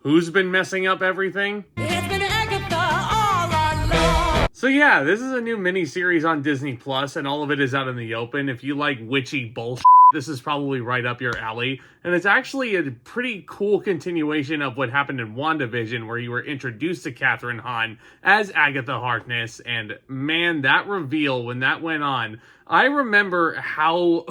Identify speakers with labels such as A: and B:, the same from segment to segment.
A: Who's been messing up everything?
B: It's been Agatha all along.
A: So yeah, this is a new mini-series on Disney Plus, and all of it is out in the open. If you like witchy bullshit, this is probably right up your alley. And it's actually a pretty cool continuation of what happened in WandaVision, where you were introduced to Kathryn Hahn as Agatha Harkness. And man, that reveal, when that went on, I remember how,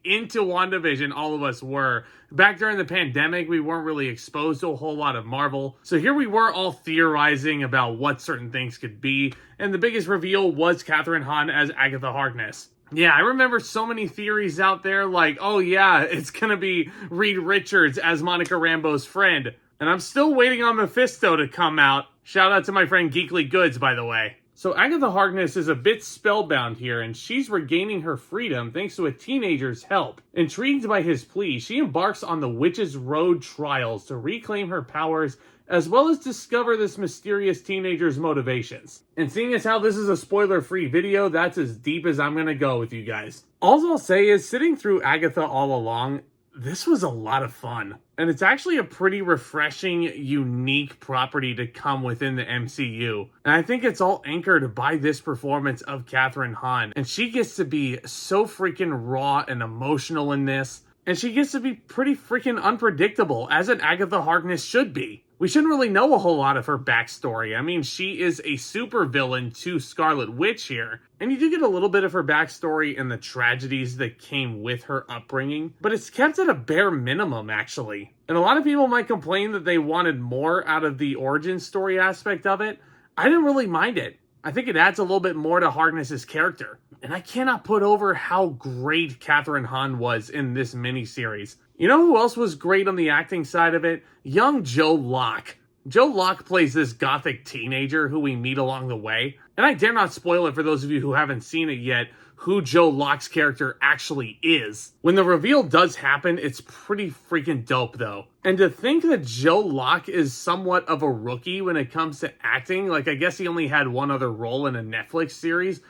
A: into WandaVision all of us were. Back during the pandemic, we weren't really exposed to a whole lot of Marvel. So here we were all theorizing about what certain things could be. And the biggest reveal was Kathryn Hahn as Agatha Harkness. Yeah, I remember so many theories out there like, oh yeah, it's gonna be Reed Richards as Monica Rambeau's friend. And I'm still waiting on Mephisto to come out. Shout out to my friend Geekly Goods, by the way. So Agatha Harkness is a bit spellbound here, and she's regaining her freedom thanks to a teenager's help. Intrigued by his plea, she embarks on the Witch's Road trials to reclaim her powers, as well as discover this mysterious teenager's motivations. And seeing as how this is a spoiler-free video, that's as deep as I'm gonna go with you guys. All I'll say is, sitting through Agatha All Along, this was a lot of fun. And it's actually a pretty refreshing, unique property to come within the MCU. And I think it's all anchored by this performance of Kathryn Hahn. And she gets to be so freaking raw and emotional in this. And she gets to be pretty freaking unpredictable, as an Agatha Harkness should be. We shouldn't really know a whole lot of her backstory. I mean, she is a supervillain to Scarlet Witch here. And you do get a little bit of her backstory and the tragedies that came with her upbringing. But it's kept at a bare minimum, actually. And a lot of people might complain that they wanted more out of the origin story aspect of it. I didn't really mind it. I think it adds a little bit more to Harkness's character. And I cannot put over how great Kathryn Hahn was in this miniseries. You know who else was great on the acting side of it? Young Joe Locke. Joe Locke plays this gothic teenager who we meet along the way. And I dare not spoil it for those of you who haven't seen it yet, who Joe Locke's character actually is. When the reveal does happen, it's pretty freaking dope though. And to think that Joe Locke is somewhat of a rookie when it comes to acting, I guess he only had one other role in a Netflix series.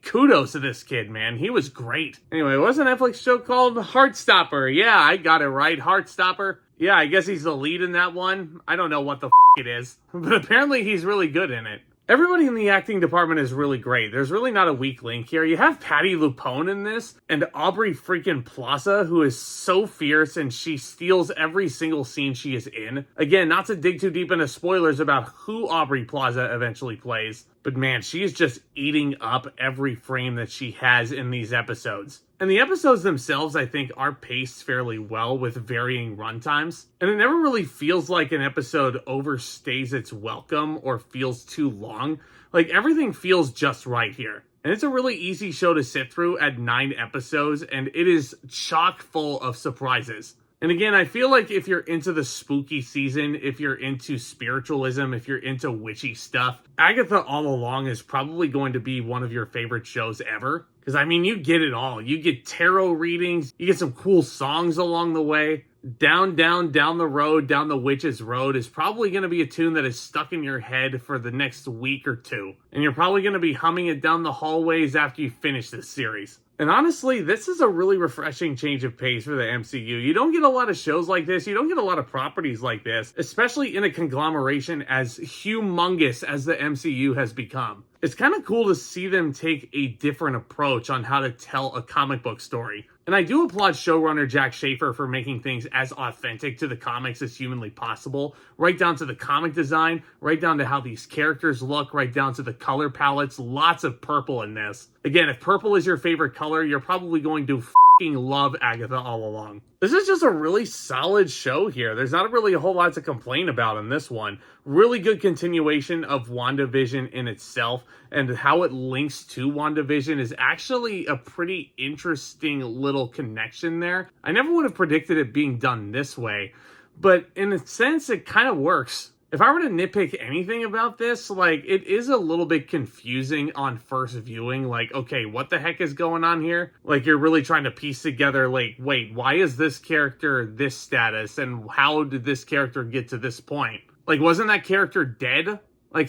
A: Kudos to this kid, man. He was great. Anyway, what's a Netflix show called? Heartstopper. Yeah, I got it right. Heartstopper. Yeah, I guess he's the lead in that one. I don't know what the it is, but apparently he's really good in it. Everybody in the acting department is really great. There's really not a weak link here. You have Patti LuPone in this, and Aubrey freaking Plaza, who is so fierce, and she steals every single scene she is in. Again, not to dig too deep into spoilers about who Aubrey Plaza eventually plays, but man, she is just eating up every frame that she has in these episodes. And the episodes themselves, I think, are paced fairly well with varying runtimes. And it never really feels like an episode overstays its welcome or feels too long. Everything feels just right here. And it's a really easy show to sit through at 9 episodes, and it is chock full of surprises. And again, I feel like if you're into the spooky season, if you're into spiritualism, if you're into witchy stuff, Agatha All Along is probably going to be one of your favorite shows ever. Because, I mean, you get it all. You get tarot readings, you get some cool songs along the way. Down the road, down the Witch's Road is probably going to be a tune that is stuck in your head for the next week or two. And you're probably going to be humming it down the hallways after you finish this series. And honestly, this is a really refreshing change of pace for the MCU. You don't get a lot of shows like this. You don't get a lot of properties like this, especially in a conglomeration as humongous as the MCU has become. It's kind of cool to see them take a different approach on how to tell a comic book story. And I do applaud showrunner Jac Schaeffer for making things as authentic to the comics as humanly possible, right down to the comic design, right down to how these characters look, right down to the color palettes. Lots of purple in this. Again, if purple is your favorite color, you're probably going to love Agatha All Along. This is just a really solid show here. There's not really a whole lot to complain about in this one. Really good continuation of WandaVision in itself, and how it links to WandaVision is actually a pretty interesting little connection there. I never would have predicted it being done this way, but in a sense, it kind of works. If I were to nitpick anything about this, it is a little bit confusing on first viewing. Okay, what the heck is going on here? You're really trying to piece together, wait, why is this character this status? And how did this character get to this point? Wasn't that character dead?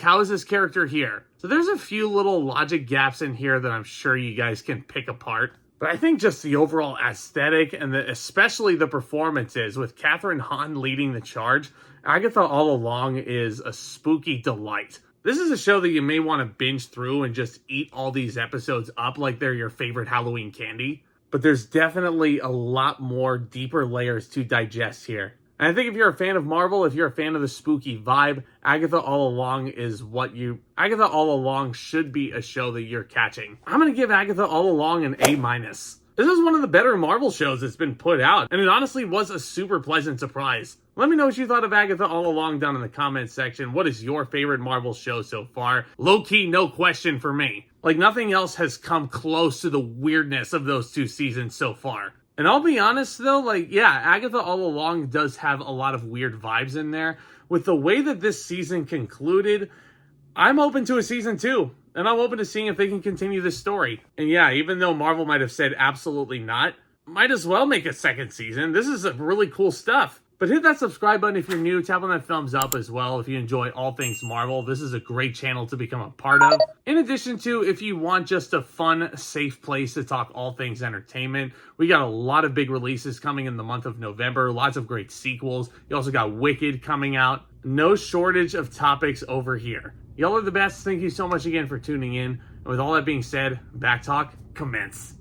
A: How is this character here? So there's a few little logic gaps in here that I'm sure you guys can pick apart. But I think just the overall aesthetic and especially the performances with Kathryn Hahn leading the charge, Agatha All Along is a spooky delight. This is a show that you may want to binge through and just eat all these episodes up like they're your favorite Halloween candy. But there's definitely a lot more deeper layers to digest here. And I think if you're a fan of Marvel, if you're a fan of the spooky vibe, Agatha All Along Agatha All Along should be a show that you're catching. I'm going to give Agatha All Along an A-. This is one of the better Marvel shows that's been put out, and it honestly was a super pleasant surprise. Let me know what you thought of Agatha All Along down in the comments section. What is your favorite Marvel show so far? Low-key, no question for me. Like, nothing else has come close to the weirdness of those 2 seasons so far. And I'll be honest though, Agatha All Along does have a lot of weird vibes in there. With the way that this season concluded, I'm open to a season 2. And I'm open to seeing if they can continue this story. And yeah, even though Marvel might have said absolutely not, might as well make a second season. This is really cool stuff. But hit that subscribe button if you're new. Tap on that thumbs up as well if you enjoy all things Marvel. This is a great channel to become a part of. In addition to, if you want just a fun, safe place to talk all things entertainment, we got a lot of big releases coming in the month of November. Lots of great sequels. You also got Wicked coming out. No shortage of topics over here. Y'all are the best. Thank you so much again for tuning in. And with all that being said, Back Talk, commence.